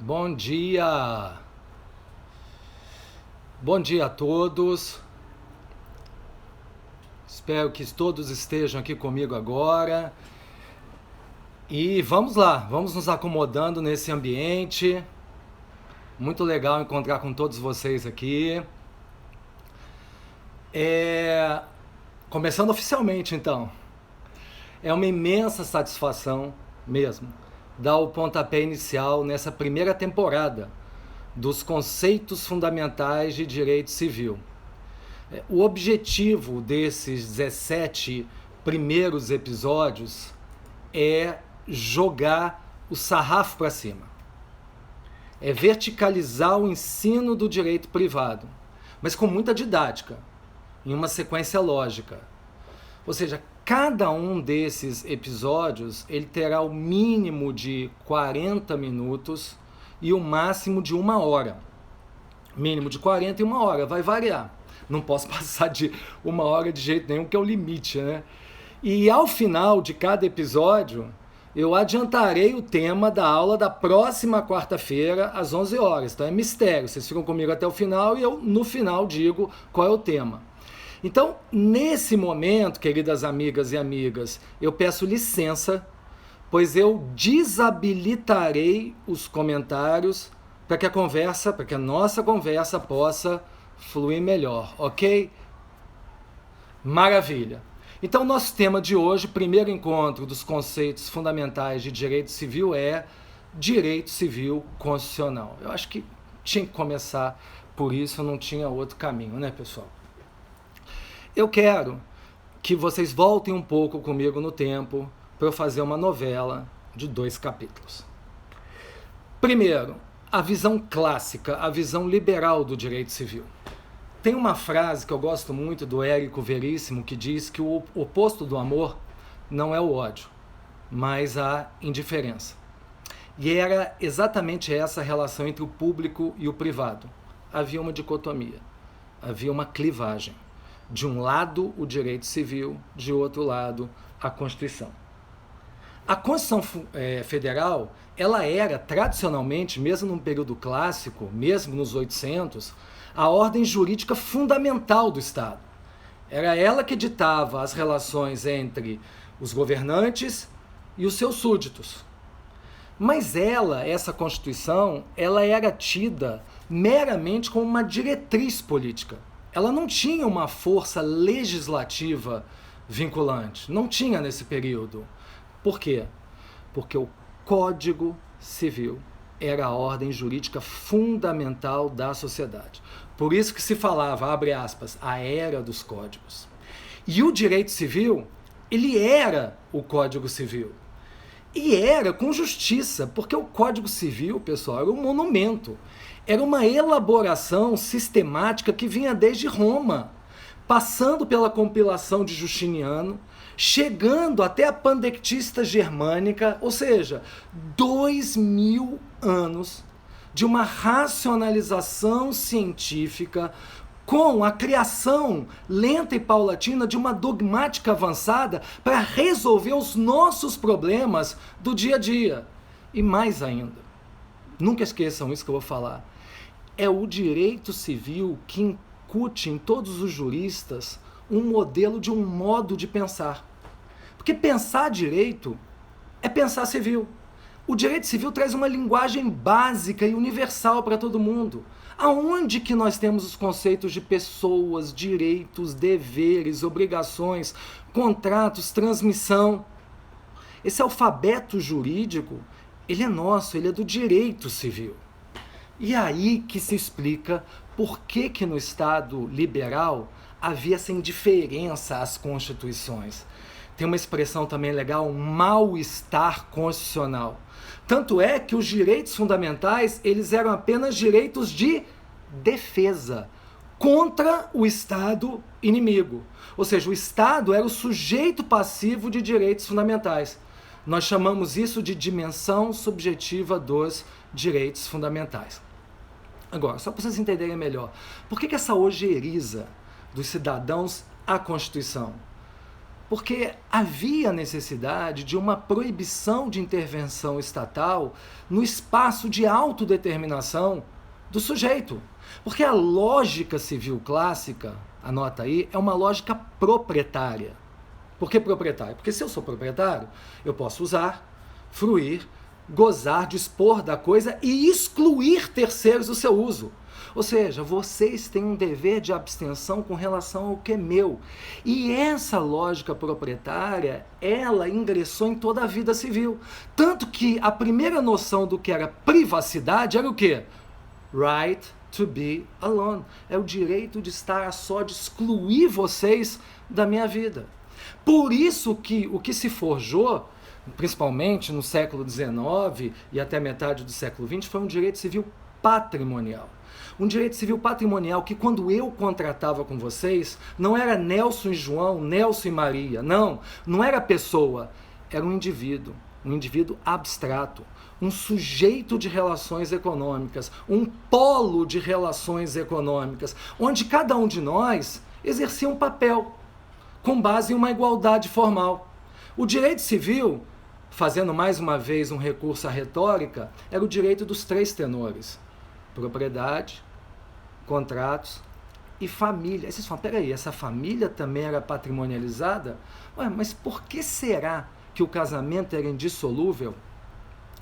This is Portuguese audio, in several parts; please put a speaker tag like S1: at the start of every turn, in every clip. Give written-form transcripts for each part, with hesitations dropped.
S1: Bom dia! Bom dia a todos. Espero que todos estejam aqui comigo agora. E vamos lá, vamos nos acomodando nesse ambiente. Muito legal encontrar com todos vocês aqui. Começando oficialmente, então. É uma imensa satisfação mesmo dar o pontapé inicial nessa primeira temporada dos conceitos fundamentais de direito civil. O objetivo desses 17 primeiros episódios é jogar o sarrafo para cima. É verticalizar o ensino do direito privado, mas com muita didática, em uma sequência lógica. Ou seja, cada um desses episódios ele terá o mínimo de 40 minutos e o máximo de 1 hora. Mínimo de 40 e 1 hora, vai variar. Não posso passar de 1 hora de jeito nenhum, que é o limite, né? E ao final de cada episódio, eu adiantarei o tema da aula da próxima quarta-feira, às 11 horas. Então é mistério, vocês ficam comigo até o final e eu, no final, digo qual é o tema. Então, nesse momento, queridas amigas e amigas, eu peço licença, pois eu desabilitarei os comentários para que a nossa conversa possa fluir melhor, ok? Maravilha. Então, nosso tema de hoje, primeiro encontro dos conceitos fundamentais de direito civil, é direito civil constitucional. Eu acho que tinha que começar por isso, não tinha outro caminho, né, pessoal? Eu quero que vocês voltem um pouco comigo no tempo para eu fazer uma novela de 2 capítulos. Primeiro, a visão clássica, a visão liberal do direito civil. Tem uma frase que eu gosto muito do Érico Veríssimo que diz que o oposto do amor não é o ódio, mas a indiferença. E era exatamente essa relação entre o público e o privado. Havia uma dicotomia, havia uma clivagem. De um lado, o direito civil, de outro lado, a Constituição. A Constituição Federal, ela era, tradicionalmente, mesmo no período clássico, mesmo nos 800, a ordem jurídica fundamental do Estado. Era ela que ditava as relações entre os governantes e os seus súditos. Mas essa Constituição, ela era tida meramente como uma diretriz política. Ela não tinha uma força legislativa vinculante. Não tinha nesse período. Por quê? Porque o Código Civil era a ordem jurídica fundamental da sociedade. Por isso que se falava, abre aspas, a era dos códigos. E o direito civil, ele era o Código Civil. E era com justiça, porque o Código Civil, pessoal, era um monumento. Era uma elaboração sistemática que vinha desde Roma, passando pela compilação de Justiniano, chegando até a Pandectista Germânica, ou seja, 2000 anos de uma racionalização científica com a criação lenta e paulatina de uma dogmática avançada para resolver os nossos problemas do dia a dia. E mais ainda, nunca esqueçam isso que eu vou falar, é o direito civil que incute em todos os juristas um modelo de um modo de pensar. Porque pensar direito é pensar civil. O direito civil traz uma linguagem básica e universal para todo mundo. Aonde que nós temos os conceitos de pessoas, direitos, deveres, obrigações, contratos, transmissão? Esse alfabeto jurídico, ele é nosso, ele é do direito civil. E aí que se explica por que no Estado liberal havia essa indiferença às constituições. Tem uma expressão também legal, um mal-estar constitucional. Tanto é que os direitos fundamentais, eles eram apenas direitos de defesa contra o Estado inimigo. Ou seja, o Estado era o sujeito passivo de direitos fundamentais. Nós chamamos isso de dimensão subjetiva dos direitos fundamentais. Agora, só para vocês entenderem melhor, por que essa ojeriza dos cidadãos à Constituição? Porque havia necessidade de uma proibição de intervenção estatal no espaço de autodeterminação do sujeito. Porque a lógica civil clássica, anota aí, é uma lógica proprietária. Por que proprietária? Porque se eu sou proprietário, eu posso usar, fruir, gozar, dispor da coisa e excluir terceiros do seu uso. Ou seja, vocês têm um dever de abstenção com relação ao que é meu. E essa lógica proprietária, ela ingressou em toda a vida civil. Tanto que a primeira noção do que era privacidade era o quê? Right to be alone. É o direito de estar a só, de excluir vocês da minha vida. Por isso que o que se forjou, principalmente no século XIX e até metade do século XX, foi um direito civil patrimonial. Um direito civil patrimonial que, quando eu contratava com vocês, não era Nelson e João, Nelson e Maria, não era pessoa, era um indivíduo abstrato, um sujeito de relações econômicas, um polo de relações econômicas, onde cada um de nós exercia um papel, com base em uma igualdade formal. O direito civil, fazendo mais uma vez um recurso à retórica, era o direito dos três tenores: propriedade, contratos e família. Aí vocês falam, peraí, essa família também era patrimonializada? Ué, mas por que será que o casamento era indissolúvel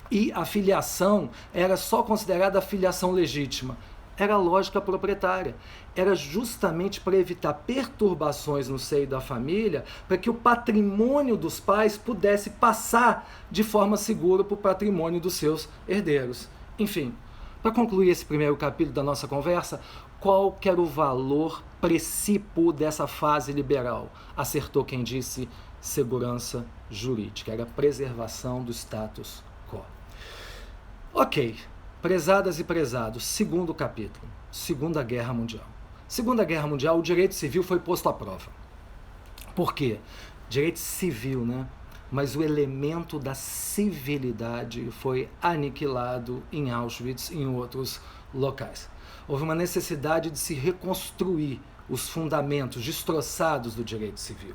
S1: e a filiação era só considerada a filiação legítima? Era a lógica proprietária. Era justamente para evitar perturbações no seio da família, para que o patrimônio dos pais pudesse passar de forma segura para o patrimônio dos seus herdeiros. Enfim, para concluir esse primeiro capítulo da nossa conversa, qual que era o valor precípio dessa fase liberal? Acertou quem disse segurança jurídica, era preservação do status quo. Ok, prezadas e prezados, segundo capítulo, Segunda Guerra Mundial. Segunda Guerra Mundial, o direito civil foi posto à prova. Por quê? Direito civil, né? Mas o elemento da civilidade foi aniquilado em Auschwitz e em outros locais. Houve uma necessidade de se reconstruir os fundamentos destroçados do direito civil.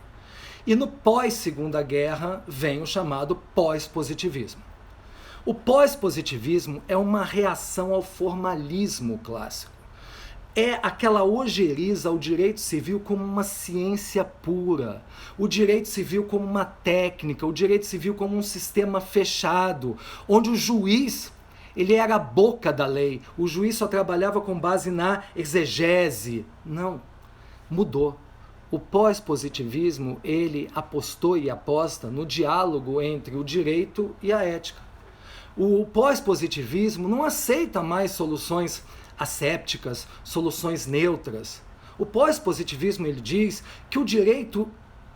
S1: E no pós-Segunda Guerra vem o chamado pós-positivismo. O pós-positivismo é uma reação ao formalismo clássico. É aquela ojeriza ao direito civil como uma ciência pura, o direito civil como uma técnica, o direito civil como um sistema fechado, onde o juiz, ele era a boca da lei, o juiz só trabalhava com base na exegese. Não, mudou. O pós-positivismo, ele apostou e aposta no diálogo entre o direito e a ética. O pós-positivismo não aceita mais soluções assépticas, soluções neutras. O pós-positivismo, ele diz que o direito,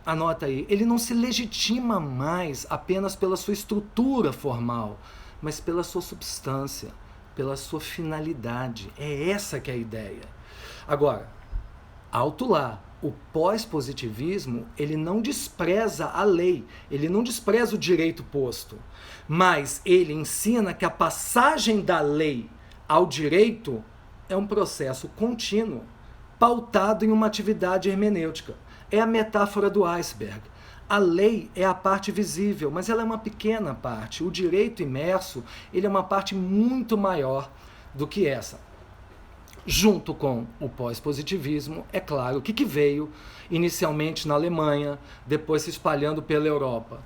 S1: anota aí, ele não se legitima mais apenas pela sua estrutura formal, mas pela sua substância, pela sua finalidade. É essa que é a ideia. Agora, alto lá, o pós-positivismo, ele não despreza a lei, ele não despreza o direito posto, mas ele ensina que a passagem da lei ao direito é um processo contínuo, pautado em uma atividade hermenêutica. É a metáfora do iceberg. A lei é a parte visível, mas ela é uma pequena parte. O direito imerso, ele é uma parte muito maior do que essa. Junto com o pós-positivismo, é claro, o que veio inicialmente na Alemanha, depois se espalhando pela Europa?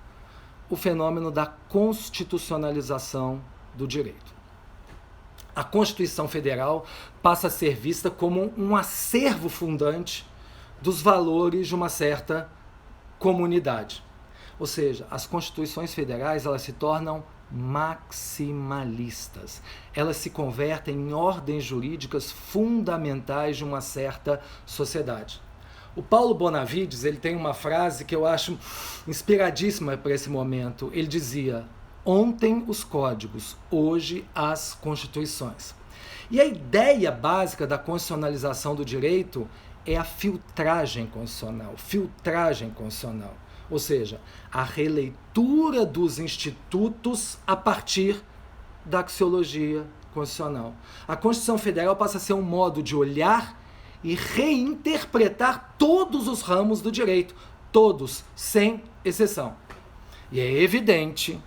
S1: O fenômeno da constitucionalização do direito. A Constituição Federal passa a ser vista como um acervo fundante dos valores de uma certa comunidade. Ou seja, as constituições federais, elas se tornam maximalistas. Elas se convertem em ordens jurídicas fundamentais de uma certa sociedade. O Paulo Bonavides, ele tem uma frase que eu acho inspiradíssima para esse momento. Ele dizia: ontem os códigos, hoje as constituições. E a ideia básica da constitucionalização do direito é a filtragem constitucional. Ou seja, a releitura dos institutos a partir da axiologia constitucional. A Constituição Federal passa a ser um modo de olhar e reinterpretar todos os ramos do direito, todos, sem exceção. E é evidente,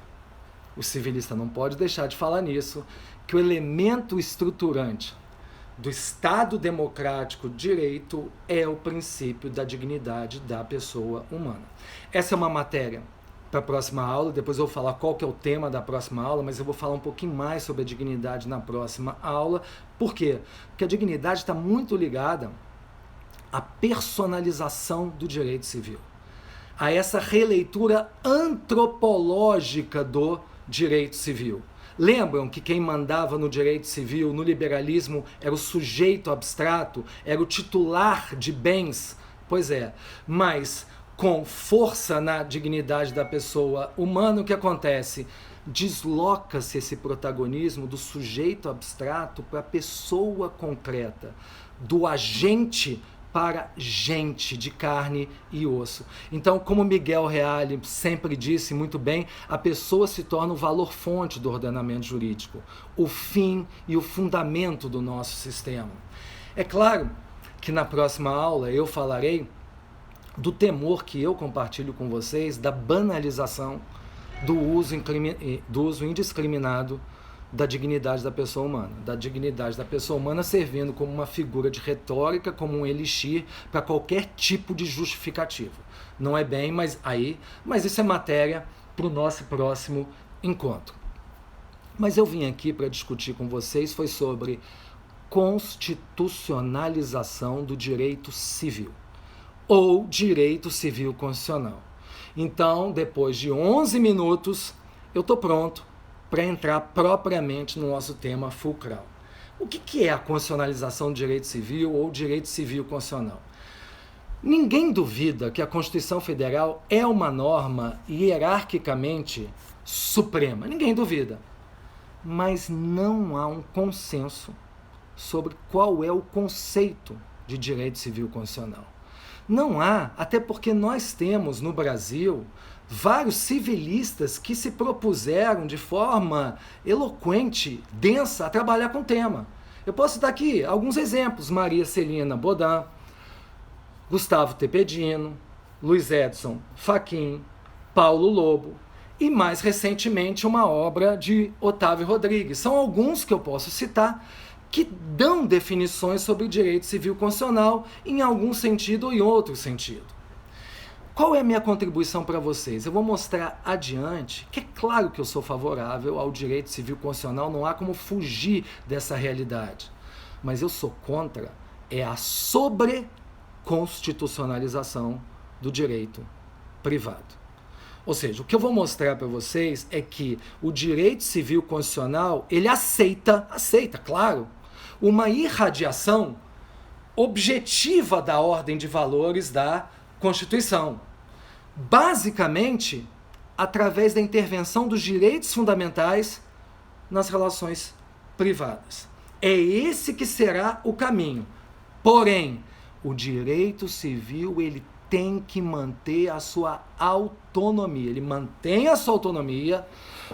S1: o civilista não pode deixar de falar nisso, que o elemento estruturante do Estado democrático de direito é o princípio da dignidade da pessoa humana. Essa é uma matéria para a próxima aula, depois eu vou falar qual que é o tema da próxima aula, mas eu vou falar um pouquinho mais sobre a dignidade na próxima aula. Por quê? Porque a dignidade está muito ligada à personalização do direito civil, a essa releitura antropológica do direito civil. Lembram que quem mandava no direito civil, no liberalismo, era o sujeito abstrato, era o titular de bens? Pois é, mas com força na dignidade da pessoa humana, o que acontece? Desloca-se esse protagonismo do sujeito abstrato para a pessoa concreta, do agente para gente de carne e osso. Então, como Miguel Reale sempre disse muito bem, a pessoa se torna o valor fonte do ordenamento jurídico, o fim e o fundamento do nosso sistema. É claro que na próxima aula eu falarei do temor que eu compartilho com vocês da banalização do uso indiscriminado da dignidade da pessoa humana, da dignidade da pessoa humana servindo como uma figura de retórica, como um elixir para qualquer tipo de justificativo. Não é bem, mas isso é matéria para o nosso próximo encontro. Mas eu vim aqui para discutir com vocês foi sobre constitucionalização do direito civil, ou direito civil constitucional. Então, depois de 11 minutos, eu estou pronto para entrar propriamente no nosso tema fulcral. O que é a constitucionalização do direito civil ou direito civil constitucional? Ninguém duvida que a Constituição Federal é uma norma hierarquicamente suprema. Ninguém duvida. Mas não há um consenso sobre qual é o conceito de direito civil constitucional. Não há, até porque nós temos no Brasil vários civilistas que se propuseram de forma eloquente, densa, a trabalhar com o tema. Eu posso citar aqui alguns exemplos: Maria Celina Bodin, Gustavo Tepedino, Luiz Edson Fachin, Paulo Lobo e, mais recentemente, uma obra de Otávio Rodrigues. São alguns que eu posso citar que dão definições sobre direito civil constitucional em algum sentido ou em outro sentido. Qual é a minha contribuição para vocês? Eu vou mostrar adiante que é claro que eu sou favorável ao direito civil constitucional, não há como fugir dessa realidade. Mas eu sou contra a sobreconstitucionalização do direito privado. Ou seja, o que eu vou mostrar para vocês é que o direito civil constitucional, ele aceita, claro, uma irradiação objetiva da ordem de valores da Constituição. Basicamente, através da intervenção dos direitos fundamentais nas relações privadas. É esse que será o caminho. Porém, o direito civil, ele tem que manter a sua autonomia. Ele mantém a sua autonomia,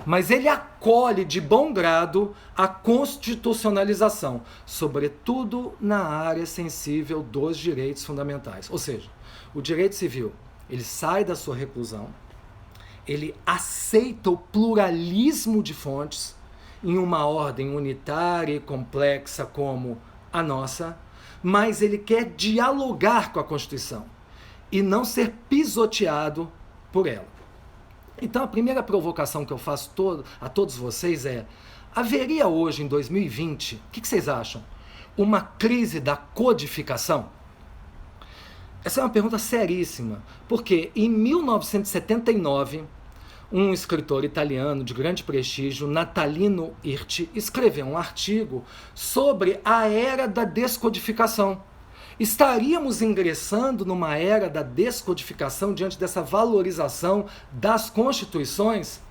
S1: mas ele acolhe de bom grado a constitucionalização, sobretudo na área sensível dos direitos fundamentais. Ou seja, o direito civil, ele sai da sua reclusão, ele aceita o pluralismo de fontes em uma ordem unitária e complexa como a nossa, mas ele quer dialogar com a Constituição e não ser pisoteado por ela. Então, a primeira provocação que eu faço a todos vocês é: haveria hoje, em 2020, o que vocês acham? Uma crise da codificação? Essa é uma pergunta seríssima, porque em 1979, um escritor italiano de grande prestígio, Natalino Hirti, escreveu um artigo sobre a era da descodificação. Estaríamos ingressando numa era da descodificação diante dessa valorização das constituições?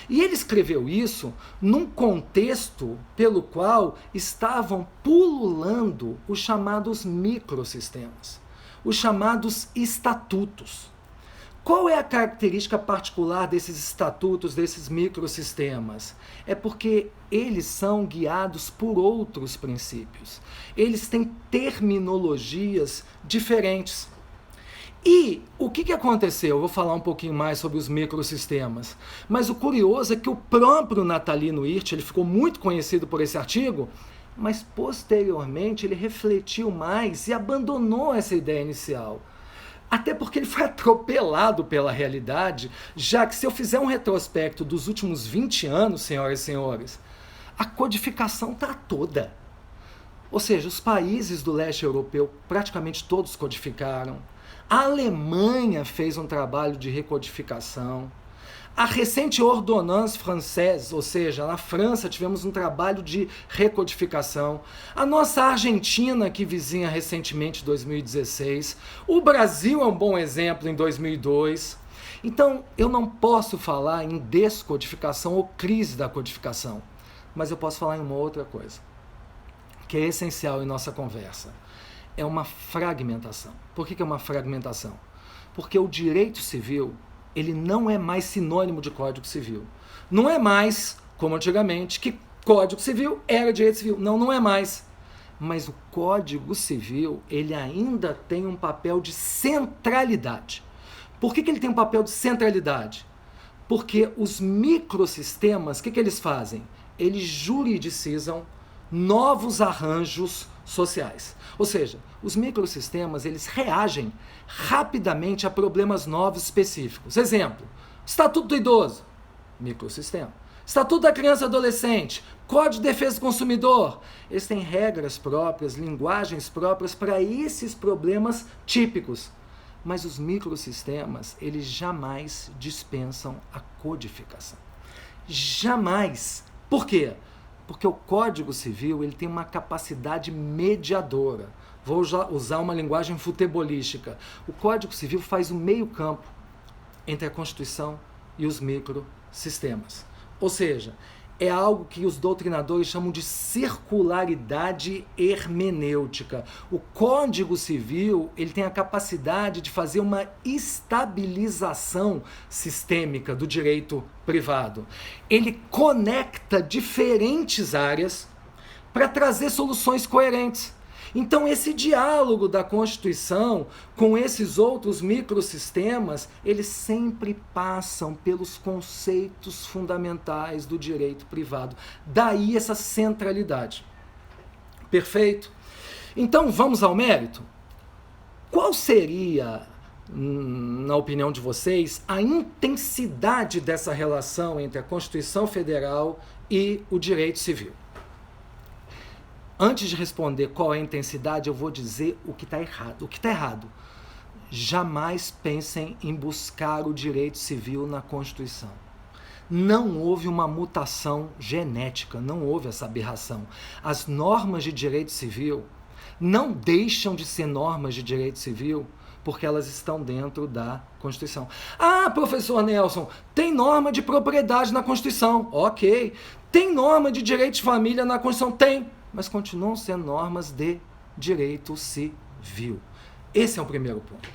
S1: E ele escreveu isso num contexto pelo qual estavam pululando os chamados microsistemas, os chamados estatutos. Qual é a característica particular desses estatutos, desses microsistemas? É porque eles são guiados por outros princípios. Eles têm terminologias diferentes. E o que aconteceu? Eu vou falar um pouquinho mais sobre os microsistemas. Mas o curioso é que o próprio Natalino Hirsch, ele ficou muito conhecido por esse artigo, mas posteriormente ele refletiu mais e abandonou essa ideia inicial. Até porque ele foi atropelado pela realidade, já que se eu fizer um retrospecto dos últimos 20 anos, senhoras e senhores, a codificação está toda. Ou seja, os países do leste europeu praticamente todos codificaram. A Alemanha fez um trabalho de recodificação. A recente Ordonnance Française, ou seja, na França tivemos um trabalho de recodificação. A nossa Argentina, que vizinha recentemente, 2016. O Brasil é um bom exemplo em 2002. Então, eu não posso falar em descodificação ou crise da codificação, mas eu posso falar em uma outra coisa, que é essencial em nossa conversa. É uma fragmentação. Por que é uma fragmentação? Porque o direito civil, ele não é mais sinônimo de Código Civil. Não é mais, como antigamente, que Código Civil era direito civil. Não, não é mais. Mas o Código Civil, ele ainda tem um papel de centralidade. Por que ele tem um papel de centralidade? Porque os microsistemas, o que eles fazem? Eles juridicizam novos arranjos sociais. Ou seja, os microsistemas, eles reagem rapidamente a problemas novos específicos. Exemplo, Estatuto do Idoso, microsistema. Estatuto da Criança e Adolescente, Código de Defesa do Consumidor. Eles têm regras próprias, linguagens próprias para esses problemas típicos. Mas os microsistemas, eles jamais dispensam a codificação. Jamais. Por quê? Porque o Código Civil, ele tem uma capacidade mediadora. Vou usar uma linguagem futebolística. O Código Civil faz o meio-campo entre a Constituição e os microsistemas. Ou seja, é algo que os doutrinadores chamam de circularidade hermenêutica. O Código Civil, ele tem a capacidade de fazer uma estabilização sistêmica do direito privado. Ele conecta diferentes áreas para trazer soluções coerentes. Então, esse diálogo da Constituição com esses outros microsistemas, eles sempre passam pelos conceitos fundamentais do direito privado. Daí essa centralidade. Perfeito? Então, vamos ao mérito? Qual seria, na opinião de vocês, a intensidade dessa relação entre a Constituição Federal e o direito civil? Antes de responder qual é a intensidade, eu vou dizer o que está errado. O que está errado? Jamais pensem em buscar o direito civil na Constituição. Não houve uma mutação genética, não houve essa aberração. As normas de direito civil não deixam de ser normas de direito civil porque elas estão dentro da Constituição. Ah, professor Nelson, tem norma de propriedade na Constituição. Ok. Tem norma de direito de família na Constituição? Tem. Mas continuam sendo normas de direito civil. Esse é o primeiro ponto.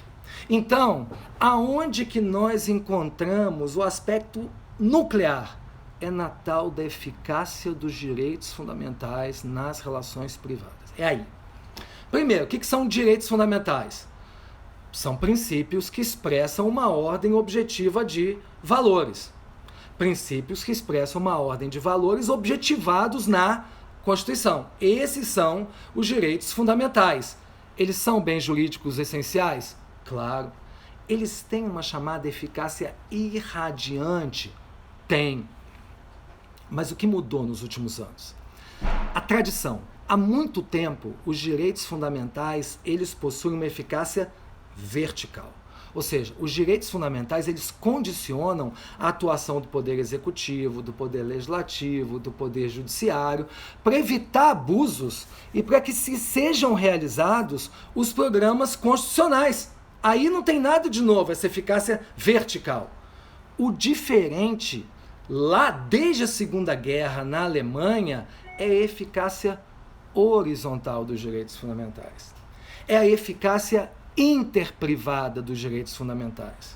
S1: Então, aonde que nós encontramos o aspecto nuclear? É na tal da eficácia dos direitos fundamentais nas relações privadas. É aí. Primeiro, o que são direitos fundamentais? São princípios que expressam uma ordem objetiva de valores. Princípios que expressam uma ordem de valores objetivados na Constituição. Esses são os direitos fundamentais. Eles são bens jurídicos essenciais? Claro. Eles têm uma chamada eficácia irradiante? Tem. Mas o que mudou nos últimos anos? A tradição. Há muito tempo, os direitos fundamentais, eles possuem uma eficácia vertical. Ou seja, os direitos fundamentais, eles condicionam a atuação do Poder Executivo, do Poder Legislativo, do Poder Judiciário, para evitar abusos e para que se sejam realizados os programas constitucionais. Aí não tem nada de novo, essa eficácia vertical. O diferente, lá desde a Segunda Guerra, na Alemanha, é a eficácia horizontal dos direitos fundamentais. É a eficácia interprivada dos direitos fundamentais.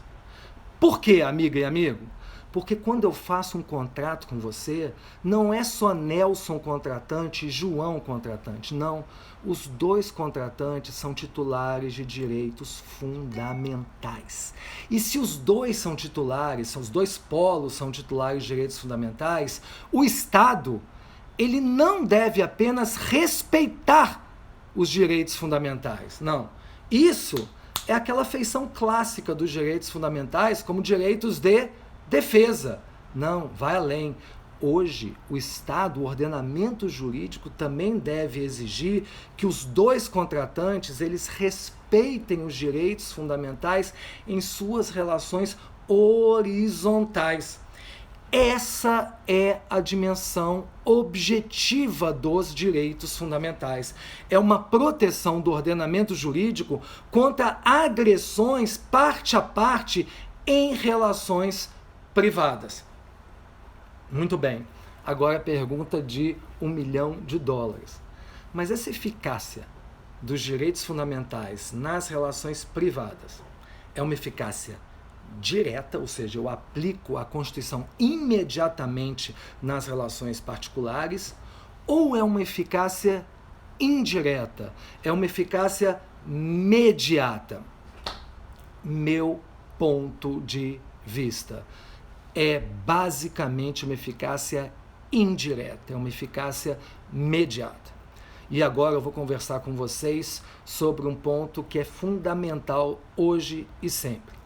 S1: Por quê, amiga e amigo? Porque quando eu faço um contrato com você, não é só Nelson contratante e João contratante. Não. Os dois contratantes são titulares de direitos fundamentais. E se os dois são titulares, os dois polos são titulares de direitos fundamentais, o Estado, ele não deve apenas respeitar os direitos fundamentais. Não. Isso é aquela feição clássica dos direitos fundamentais como direitos de defesa. Não, vai além. Hoje, o Estado, o ordenamento jurídico também deve exigir que os dois contratantes, eles respeitem os direitos fundamentais em suas relações horizontais. Essa é a dimensão objetiva dos direitos fundamentais. É uma proteção do ordenamento jurídico contra agressões parte a parte em relações privadas. Muito bem. Agora a pergunta de $1 milhão. Mas essa eficácia dos direitos fundamentais nas relações privadas é uma eficácia direta, ou seja, eu aplico a Constituição imediatamente nas relações particulares, ou é uma eficácia indireta, é uma eficácia mediata? Meu ponto de vista é basicamente uma eficácia indireta, é uma eficácia mediata. E agora eu vou conversar com vocês sobre um ponto que é fundamental hoje e sempre.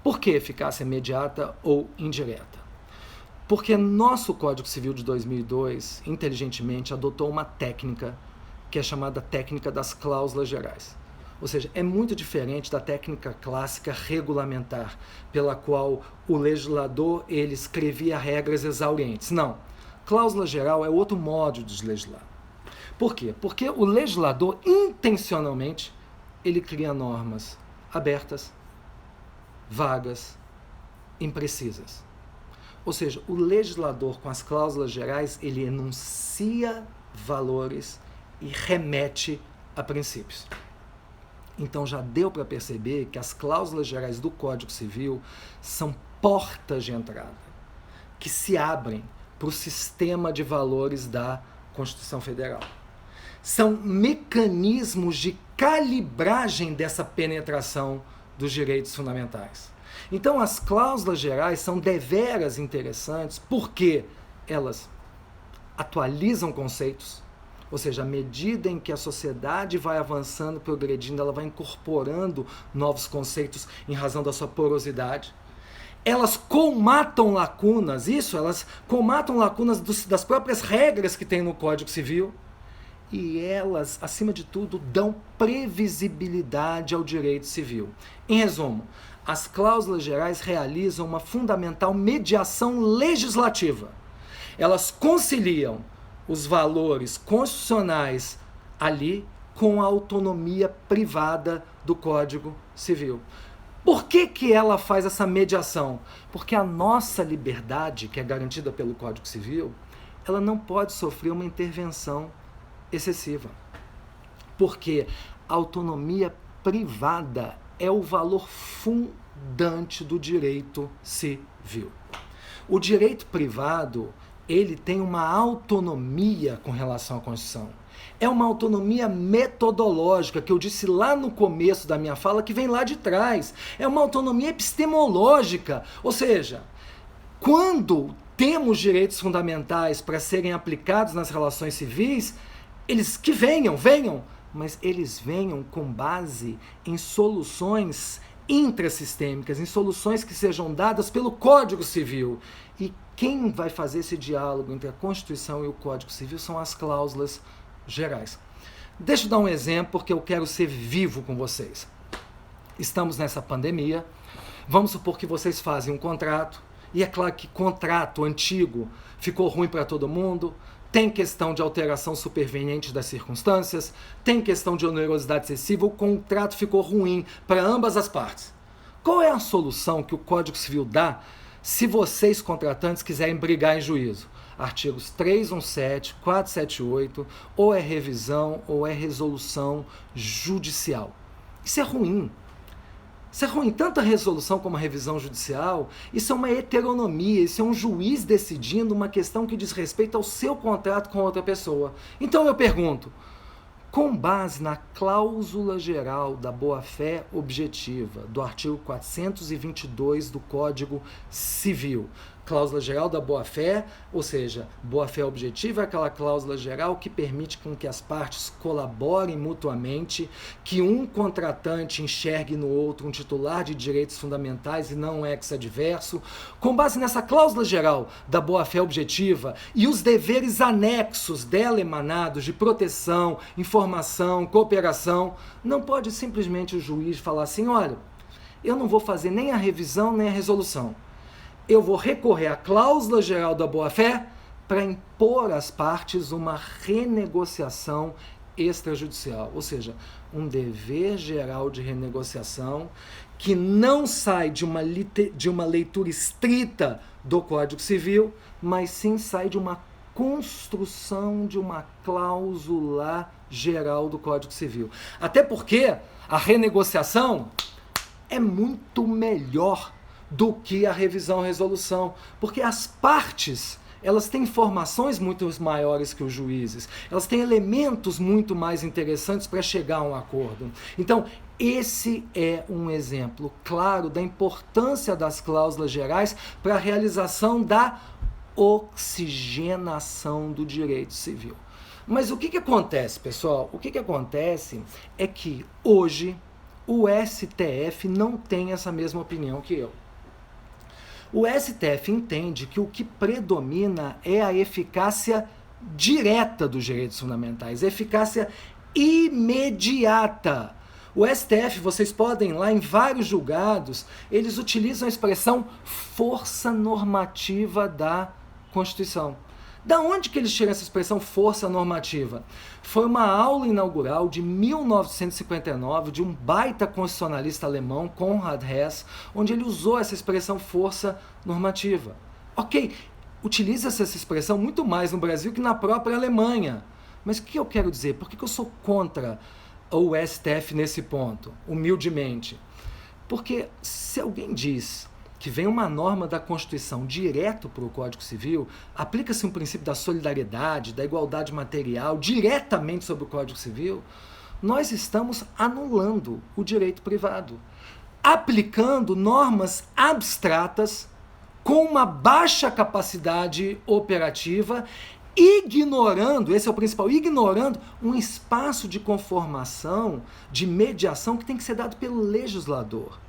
S1: Por que eficácia imediata ou indireta? Porque nosso Código Civil de 2002, inteligentemente, adotou uma técnica que é chamada técnica das cláusulas gerais. Ou seja, é muito diferente da técnica clássica regulamentar, pela qual o legislador ele escrevia regras exaurientes. Não. Cláusula geral é outro modo de legislar. Por quê? Porque o legislador, intencionalmente, ele cria normas abertas, vagas, imprecisas. Ou seja, o legislador, com as cláusulas gerais, ele enuncia valores e remete a princípios. Então já deu para perceber que as cláusulas gerais do Código Civil são portas de entrada, que se abrem para o sistema de valores da Constituição Federal. São mecanismos de calibragem dessa penetração dos direitos fundamentais. Então as cláusulas gerais são deveras interessantes porque elas atualizam conceitos, ou seja, à medida em que a sociedade vai avançando, progredindo, ela vai incorporando novos conceitos em razão da sua porosidade. Elas colmatam lacunas, elas colmatam lacunas das próprias regras que tem no Código Civil. E elas, acima de tudo, dão previsibilidade ao direito civil. Em resumo, as cláusulas gerais realizam uma fundamental mediação legislativa. Elas conciliam os valores constitucionais ali com a autonomia privada do Código Civil. Por que ela faz essa mediação? Porque a nossa liberdade, que é garantida pelo Código Civil, ela não pode sofrer uma intervenção excessiva. Porque a autonomia privada é o valor fundante do direito civil. O direito privado, ele tem uma autonomia com relação à Constituição. É uma autonomia metodológica, que eu disse lá no começo da minha fala, que vem lá de trás. É uma autonomia epistemológica, ou seja, quando temos direitos fundamentais para serem aplicados nas relações civis, eles que venham, mas eles venham com base em soluções intrasistêmicas, em soluções que sejam dadas pelo Código Civil. E quem vai fazer esse diálogo entre a Constituição e o Código Civil são as cláusulas gerais. Deixa eu dar um exemplo, porque eu quero ser vivo com vocês. Estamos nessa pandemia, vamos supor que vocês fazem um contrato, e é claro que contrato antigo ficou ruim para todo mundo, tem questão de alteração superveniente das circunstâncias, tem questão de onerosidade excessiva, o contrato ficou ruim para ambas as partes. Qual é a solução que o Código Civil dá se vocês, contratantes, quiserem brigar em juízo? Artigos 317, 478, ou é revisão ou é resolução judicial. Isso é ruim. Isso é ruim. Tanto a resolução como a revisão judicial, isso é uma heteronomia, isso é um juiz decidindo uma questão que diz respeito ao seu contrato com outra pessoa. Então eu pergunto, com base na cláusula geral da boa-fé objetiva do artigo 422 do Código Civil, cláusula geral da boa-fé, ou seja, boa-fé objetiva é aquela cláusula geral que permite com que as partes colaborem mutuamente, que um contratante enxergue no outro um titular de direitos fundamentais e não um ex-adverso. Com base nessa cláusula geral da boa-fé objetiva e os deveres anexos dela emanados de proteção, informação, cooperação, não pode simplesmente o juiz falar assim, olha, eu não vou fazer nem a revisão nem a resolução. Eu vou recorrer à cláusula geral da boa-fé para impor às partes uma renegociação extrajudicial, ou seja, um dever geral de renegociação que não sai de uma leitura estrita do Código Civil, mas sim sai de uma construção de uma cláusula geral do Código Civil. Até porque a renegociação é muito melhor do que a revisão-resolução, porque as partes, elas têm informações muito maiores que os juízes, elas têm elementos muito mais interessantes para chegar a um acordo. Então, esse é um exemplo claro da importância das cláusulas gerais para a realização da oxigenação do direito civil. Mas o que acontece, pessoal? O que acontece é que hoje o STF não tem essa mesma opinião que eu. O STF entende que o que predomina é a eficácia direta dos direitos fundamentais, a eficácia imediata. O STF, vocês podem ir lá em vários julgados, eles utilizam a expressão força normativa da Constituição. Da onde que eles tiram essa expressão força normativa? Foi uma aula inaugural de 1959 de um baita constitucionalista alemão, Konrad Hess, onde ele usou essa expressão força normativa. Ok, utiliza-se essa expressão muito mais no Brasil que na própria Alemanha. Mas o que eu quero dizer? Por que eu sou contra o STF nesse ponto, humildemente? Porque se alguém diz que vem uma norma da Constituição direto para o Código Civil, aplica-se um princípio da solidariedade, da igualdade material, diretamente sobre o Código Civil, nós estamos anulando o direito privado, aplicando normas abstratas com uma baixa capacidade operativa, ignorando, esse é o principal, ignorando um espaço de conformação, de mediação que tem que ser dado pelo legislador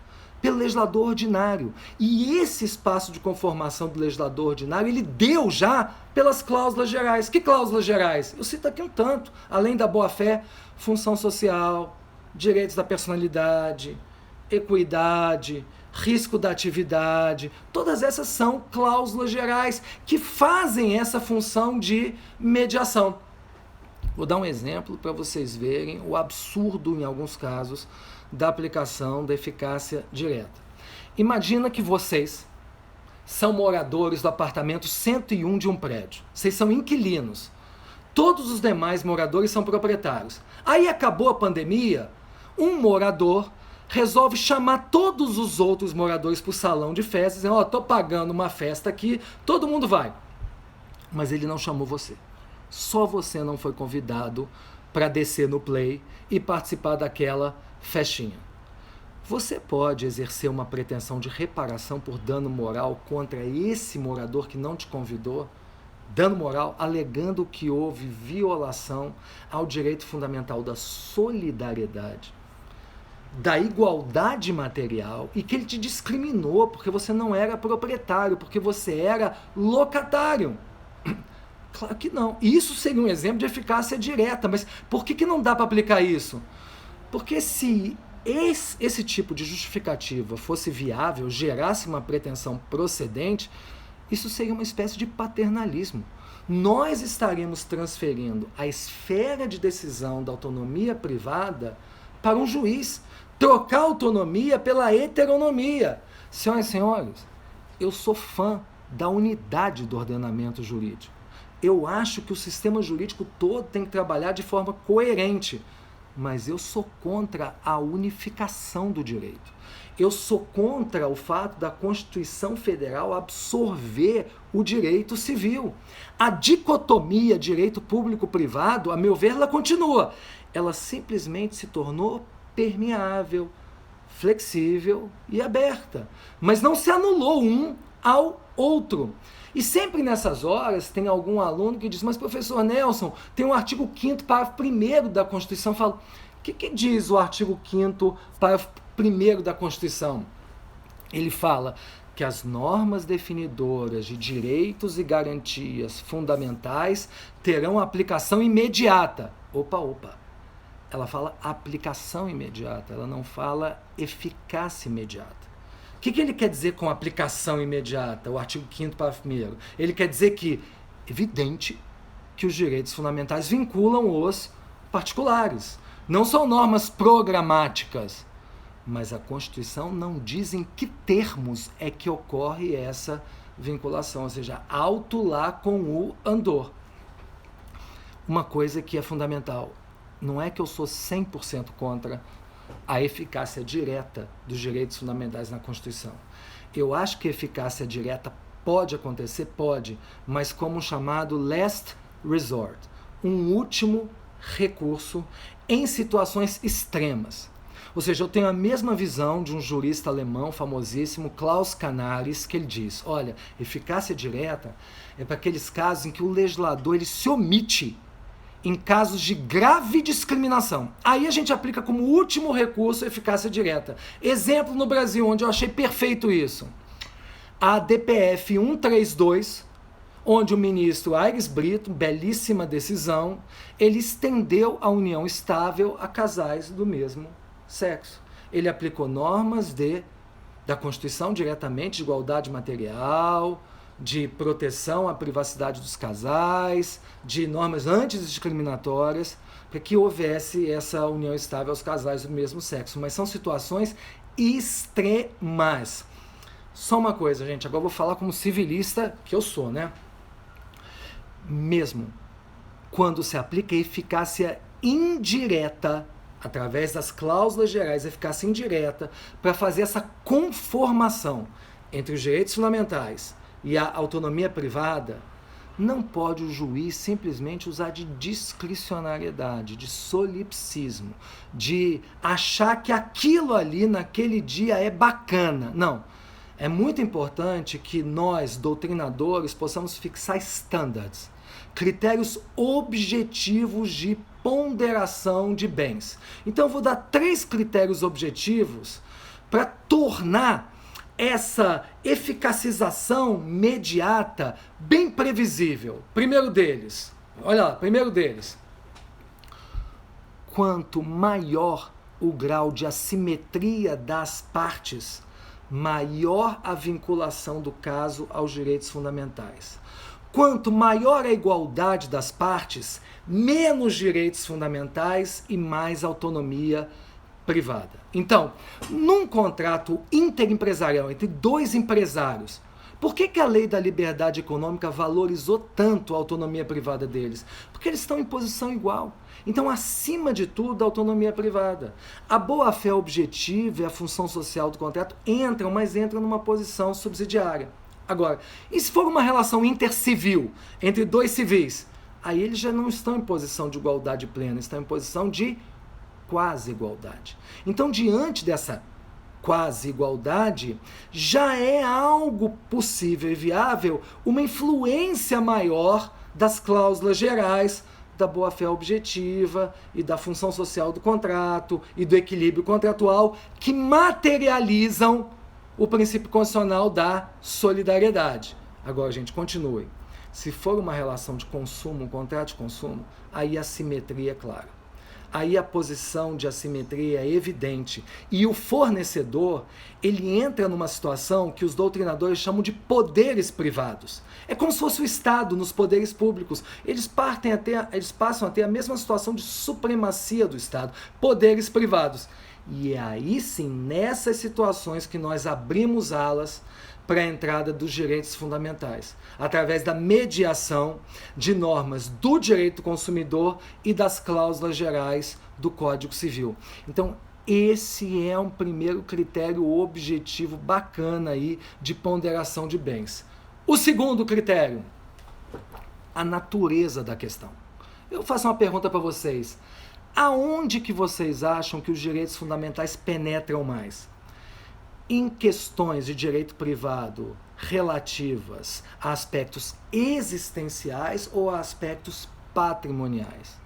S1: ordinário. E esse espaço de conformação do legislador ordinário, ele deu já pelas cláusulas gerais. Que cláusulas gerais? Eu cito aqui um tanto, além da boa-fé, função social, direitos da personalidade, equidade, risco da atividade, todas essas são cláusulas gerais que fazem essa função de mediação. Vou dar um exemplo para vocês verem o absurdo, em alguns casos, da aplicação da eficácia direta. Imagina que vocês são moradores do apartamento 101 de um prédio. Vocês são inquilinos. Todos os demais moradores são proprietários. Aí acabou a pandemia, um morador resolve chamar todos os outros moradores para o salão de festas, dizendo, estou pagando uma festa aqui, todo mundo vai. Mas ele não chamou você. Só você não foi convidado para descer no play e participar daquela festinha. Você pode exercer uma pretensão de reparação por dano moral contra esse morador que não te convidou, dano moral alegando que houve violação ao direito fundamental da solidariedade, da igualdade material e que ele te discriminou porque você não era proprietário, porque você era locatário. Claro que não. Isso seria um exemplo de eficácia direta, mas por que não dá para aplicar isso? Porque se esse tipo de justificativa fosse viável, gerasse uma pretensão procedente, isso seria uma espécie de paternalismo. Nós estaremos transferindo a esfera de decisão da autonomia privada para um juiz, trocar a autonomia pela heteronomia. Senhoras e senhores, eu sou fã da unidade do ordenamento jurídico. Eu acho que o sistema jurídico todo tem que trabalhar de forma coerente, mas eu sou contra a unificação do direito. Eu sou contra o fato da Constituição Federal absorver o direito civil. A dicotomia direito público-privado, a meu ver, ela continua. Ela simplesmente se tornou permeável, flexível e aberta. Mas não se anulou um ao outro. E sempre nessas horas tem algum aluno que diz, mas professor Nelson, tem um artigo 5º, parágrafo 1º da Constituição. Eu falo, o que diz o artigo 5º, parágrafo 1º da Constituição? Ele fala que as normas definidoras de direitos e garantias fundamentais terão aplicação imediata. Opa. Ela fala aplicação imediata, ela não fala eficácia imediata. O que ele quer dizer com aplicação imediata, o artigo 5º, parágrafo 1º? Ele quer dizer que, evidente, que os direitos fundamentais vinculam os particulares. Não são normas programáticas, mas a Constituição não diz em que termos é que ocorre essa vinculação, ou seja, alto lá com o andor. Uma coisa que é fundamental, não é que eu sou 100% contra a eficácia direta dos direitos fundamentais na Constituição. Eu acho que a eficácia direta pode acontecer, pode, mas como um chamado last resort, um último recurso em situações extremas. Ou seja, eu tenho a mesma visão de um jurista alemão famosíssimo, Klaus Canaris, que ele diz, olha, eficácia direta é para aqueles casos em que o legislador ele se omite em casos de grave discriminação. Aí a gente aplica como último recurso a eficácia direta. Exemplo no Brasil, onde eu achei perfeito isso. A DPF 132, onde o ministro Aires Brito, belíssima decisão, ele estendeu a união estável a casais do mesmo sexo. Ele aplicou normas da Constituição diretamente, de igualdade material, de proteção à privacidade dos casais, de normas antidiscriminatórias, para que houvesse essa união estável aos casais do mesmo sexo. Mas são situações extremas. Só uma coisa, gente, agora eu vou falar como civilista que eu sou, né? Mesmo quando se aplica eficácia indireta, através das cláusulas gerais, eficácia indireta, para fazer essa conformação entre os direitos fundamentais e a autonomia privada, não pode o juiz simplesmente usar de discricionariedade, de solipsismo, de achar que aquilo ali naquele dia é bacana. Não. É muito importante que nós, doutrinadores, possamos fixar standards, critérios objetivos de ponderação de bens. Então eu vou dar 3 critérios objetivos para tornar essa eficacização mediata bem previsível. Primeiro deles, olha lá, quanto maior o grau de assimetria das partes, maior a vinculação do caso aos direitos fundamentais. Quanto maior a igualdade das partes, menos direitos fundamentais e mais autonomia privada. Então, num contrato interempresarial entre 2 empresários, por que a lei da liberdade econômica valorizou tanto a autonomia privada deles? Porque eles estão em posição igual. Então, acima de tudo, a autonomia privada. A boa-fé objetiva e a função social do contrato entram, mas entram numa posição subsidiária. Agora, e se for uma relação intercivil entre 2 civis? Aí eles já não estão em posição de igualdade plena, estão em posição de quase igualdade. Então, diante dessa quase igualdade, já é algo possível e viável uma influência maior das cláusulas gerais, da boa-fé objetiva e da função social do contrato e do equilíbrio contratual que materializam o princípio constitucional da solidariedade. Agora, gente, continue. Se for uma relação de consumo, um contrato de consumo, aí a simetria é clara. Aí a posição de assimetria é evidente. E o fornecedor, ele entra numa situação que os doutrinadores chamam de poderes privados. É como se fosse o Estado nos poderes públicos. Eles passam a ter a mesma situação de supremacia do Estado, poderes privados. E é aí sim, nessas situações que nós abrimos alas para a entrada dos direitos fundamentais, através da mediação de normas do direito do consumidor e das cláusulas gerais do Código Civil. Então, Esse é um primeiro critério objetivo bacana aí de ponderação de bens. O segundo critério, a natureza da questão. Eu faço uma pergunta para vocês. Aonde que vocês acham que os direitos fundamentais penetram mais? Em questões de direito privado relativas a aspectos existenciais ou a aspectos patrimoniais?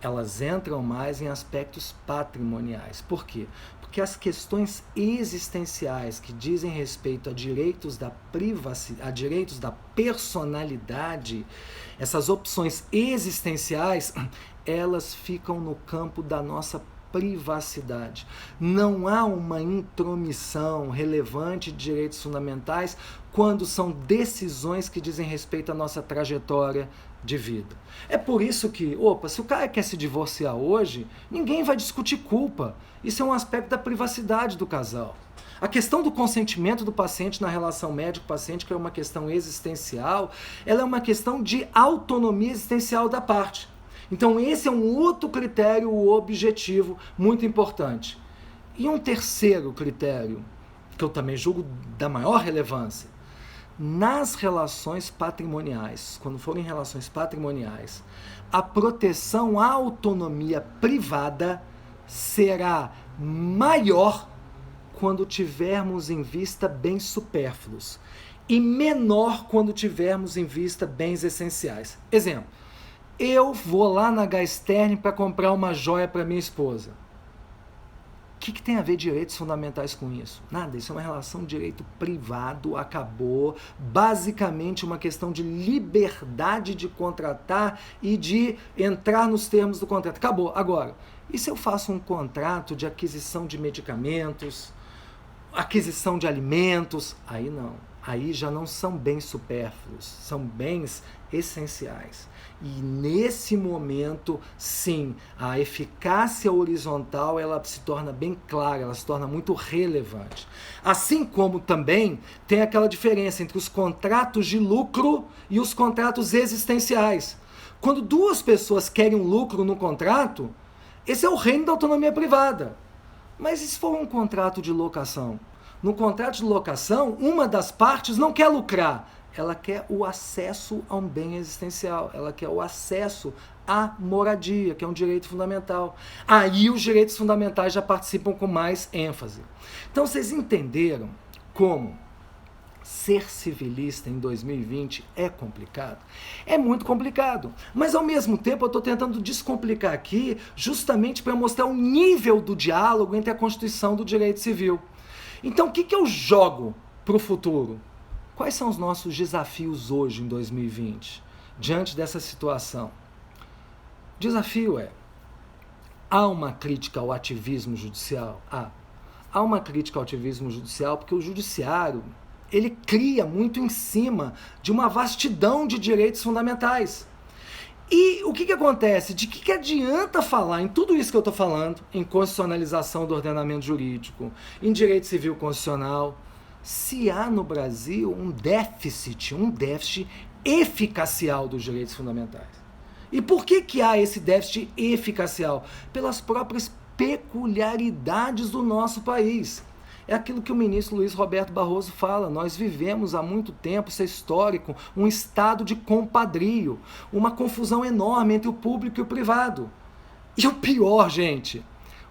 S1: Elas entram mais em aspectos patrimoniais. Por quê? Porque as questões existenciais que dizem respeito a direitos da privacidade, a direitos da personalidade, essas opções existenciais, elas ficam no campo da nossa privacidade. Não há uma intromissão relevante de direitos fundamentais quando são decisões que dizem respeito à nossa trajetória de vida. É por isso que, se o cara quer se divorciar hoje, ninguém vai discutir culpa. Isso é um aspecto da privacidade do casal. A questão do consentimento do paciente na relação médico-paciente, que é uma questão existencial, ela é uma questão de autonomia existencial da parte. Então esse é um outro critério objetivo muito importante. E um terceiro critério, que eu também julgo da maior relevância, nas relações patrimoniais, quando forem relações patrimoniais, a proteção à autonomia privada será maior quando tivermos em vista bens supérfluos e menor quando tivermos em vista bens essenciais. Exemplo, eu vou lá na Gasterne para comprar uma joia para minha esposa. O que tem a ver direitos fundamentais com isso? Nada, isso é uma relação de direito privado, acabou. Basicamente uma questão de liberdade de contratar e de entrar nos termos do contrato. Acabou. Agora, e se eu faço um contrato de aquisição de medicamentos, aquisição de alimentos? Aí não. Aí já não são bens supérfluos, são bens essenciais. E nesse momento, sim, a eficácia horizontal ela se torna bem clara, ela se torna muito relevante. Assim como também tem aquela diferença entre os contratos de lucro e os contratos existenciais. Quando duas pessoas querem um lucro no contrato, esse é o reino da autonomia privada. Mas e se for um contrato de locação? No contrato de locação, uma das partes não quer lucrar, ela quer o acesso a um bem existencial, ela quer o acesso à moradia, que é um direito fundamental. Aí os direitos fundamentais já participam com mais ênfase. Então vocês entenderam como ser civilista em 2020 é complicado? É muito complicado, mas ao mesmo tempo eu estou tentando descomplicar aqui justamente para mostrar o nível do diálogo entre a Constituição do direito civil. Então o que eu jogo para o futuro? Quais são os nossos desafios hoje, em 2020, diante dessa situação? O desafio é, há uma crítica ao ativismo judicial? Há uma crítica ao ativismo judicial porque o judiciário, ele cria muito em cima de uma vastidão de direitos fundamentais. E o que acontece? De que adianta falar em tudo isso que eu estou falando, em constitucionalização do ordenamento jurídico, em direito civil constitucional, se há no Brasil um déficit eficacial dos direitos fundamentais? E por que há esse déficit eficacial? Pelas próprias peculiaridades do nosso país. É aquilo que o ministro Luiz Roberto Barroso fala, nós vivemos há muito tempo, isso é histórico, um estado de compadrio, uma confusão enorme entre o público e o privado. E o pior, gente,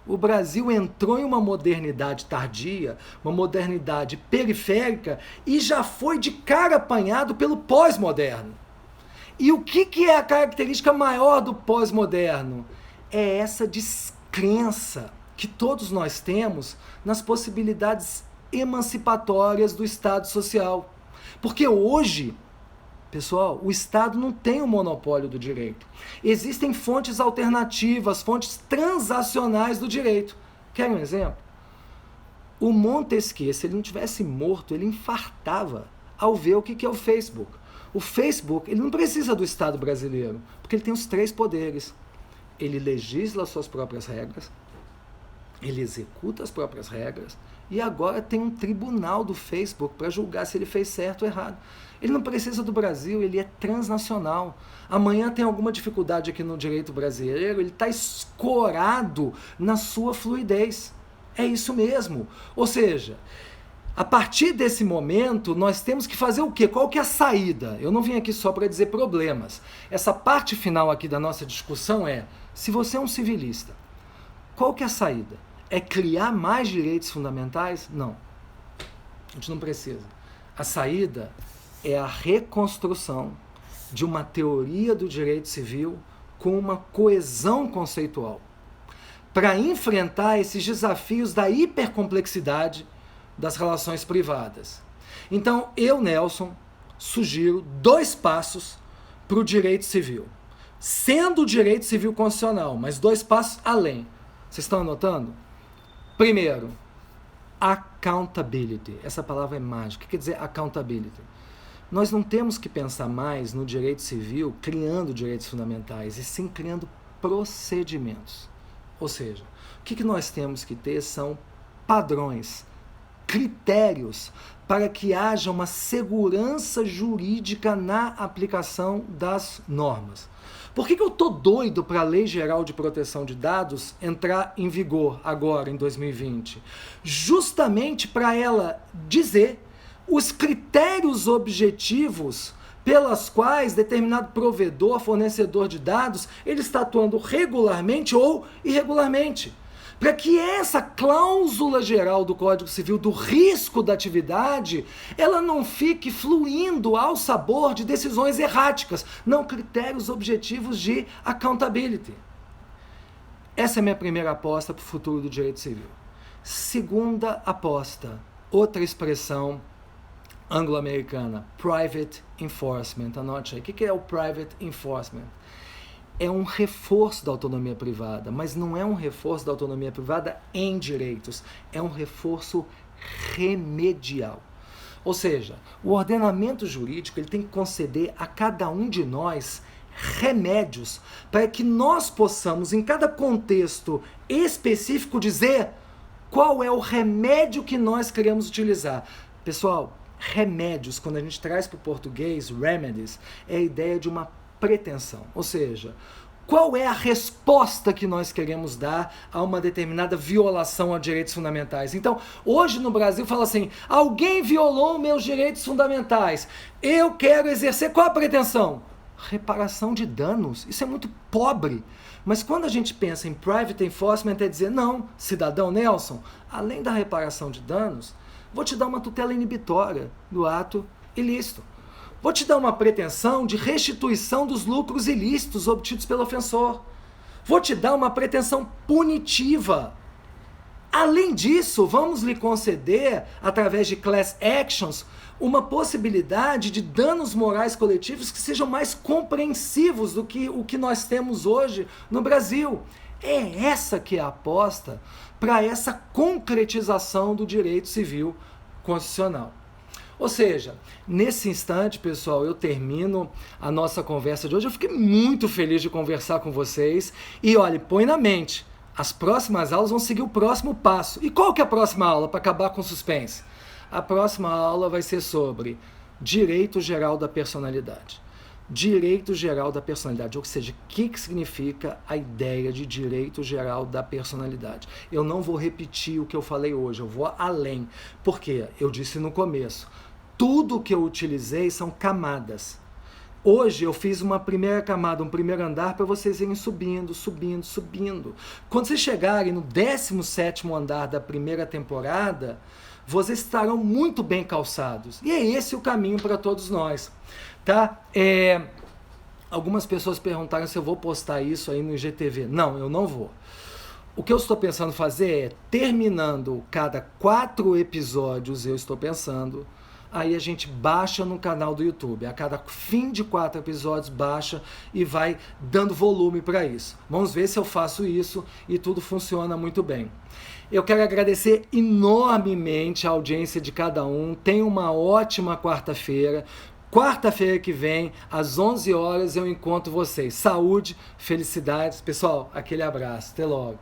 S1: o Brasil entrou em uma modernidade tardia, uma modernidade periférica e já foi de cara apanhado pelo pós-moderno. E o que é a característica maior do pós-moderno? É essa descrença que todos nós temos nas possibilidades emancipatórias do Estado social. Porque hoje, pessoal, o Estado não tem o monopólio do direito. Existem fontes alternativas, fontes transacionais do direito. Querem um exemplo? O Montesquieu, se ele não tivesse morto, ele infartava ao ver o que é o Facebook. O Facebook, ele não precisa do Estado brasileiro, porque ele tem os 3 poderes. Ele legisla as suas próprias regras, ele executa as próprias regras e agora tem um tribunal do Facebook para julgar se ele fez certo ou errado. Ele não precisa do Brasil, ele é transnacional. Amanhã tem alguma dificuldade aqui no direito brasileiro, ele está escorado na sua fluidez. É isso mesmo. Ou seja, a partir desse momento, nós temos que fazer o quê? Qual que é a saída? Eu não vim aqui só para dizer problemas. Essa parte final aqui da nossa discussão é, se você é um civilista, qual que é a saída? É criar mais direitos fundamentais? Não. A gente não precisa. A saída é a reconstrução de uma teoria do direito civil com uma coesão conceitual para enfrentar esses desafios da hipercomplexidade das relações privadas. Então, eu, Nelson, sugiro 2 passos para o direito civil, sendo o direito civil constitucional, mas 2 passos além. Vocês estão anotando? Primeiro, accountability. Essa palavra é mágica. O que quer dizer accountability? Nós não temos que pensar mais no direito civil criando direitos fundamentais, e sim criando procedimentos. Ou seja, o que nós temos que ter são padrões, critérios para que haja uma segurança jurídica na aplicação das normas. Por que eu estou doido para a Lei Geral de Proteção de Dados entrar em vigor agora, em 2020? Justamente para ela dizer os critérios objetivos pelas quais determinado provedor, fornecedor de dados, ele está atuando regularmente ou irregularmente. Para que essa cláusula geral do Código Civil do risco da atividade, ela não fique fluindo ao sabor de decisões erráticas, não, critérios objetivos de accountability. Essa é a minha primeira aposta para o futuro do direito civil. Segunda aposta, outra expressão anglo-americana, private enforcement. Anote aí, o que é o private enforcement? É um reforço da autonomia privada, mas não é um reforço da autonomia privada em direitos, é um reforço remedial. Ou seja, o ordenamento jurídico ele tem que conceder a cada um de nós remédios para que nós possamos, em cada contexto específico, dizer qual é o remédio que nós queremos utilizar. Pessoal, remédios, quando a gente traz para o português, remedies, é a ideia de uma pretensão, ou seja, qual é a resposta que nós queremos dar a uma determinada violação a direitos fundamentais. Então, hoje no Brasil fala assim, alguém violou meus direitos fundamentais, eu quero exercer, qual a pretensão? Reparação de danos, isso é muito pobre. Mas quando a gente pensa em private enforcement é dizer, não, cidadão Nelson, além da reparação de danos, vou te dar uma tutela inibitória do ato ilícito. Vou te dar uma pretensão de restituição dos lucros ilícitos obtidos pelo ofensor. Vou te dar uma pretensão punitiva. Além disso, vamos lhe conceder, através de class actions, uma possibilidade de danos morais coletivos que sejam mais compreensivos do que o que nós temos hoje no Brasil. É essa que é a aposta para essa concretização do direito civil constitucional. Ou seja, nesse instante, pessoal, eu termino a nossa conversa de hoje. Eu fiquei muito feliz de conversar com vocês. E olha, põe na mente, as próximas aulas vão seguir o próximo passo. E qual que é a próxima aula para acabar com o suspense? A próxima aula vai ser sobre direito geral da personalidade. Direito geral da personalidade, ou seja, o que significa a ideia de direito geral da personalidade. Eu não vou repetir o que eu falei hoje, eu vou além. Por quê? Eu disse no começo, tudo que eu utilizei são camadas. Hoje eu fiz uma primeira camada, um primeiro andar para vocês irem subindo, subindo, subindo. Quando vocês chegarem no 17º andar da primeira temporada, vocês estarão muito bem calçados. E é esse o caminho para todos nós. Tá? Algumas pessoas perguntaram se eu vou postar isso aí no IGTV. Não, eu não vou. O que eu estou pensando fazer é, terminando cada 4 episódios, eu estou pensando, aí a gente baixa no canal do YouTube. A cada fim de 4 episódios, baixa e vai dando volume para isso. Vamos ver se eu faço isso e tudo funciona muito bem. Eu quero agradecer enormemente a audiência de cada um. Tenha uma ótima quarta-feira. Quarta-feira que vem, às 11 horas, eu encontro vocês. Saúde, felicidades. Pessoal, aquele abraço. Até logo.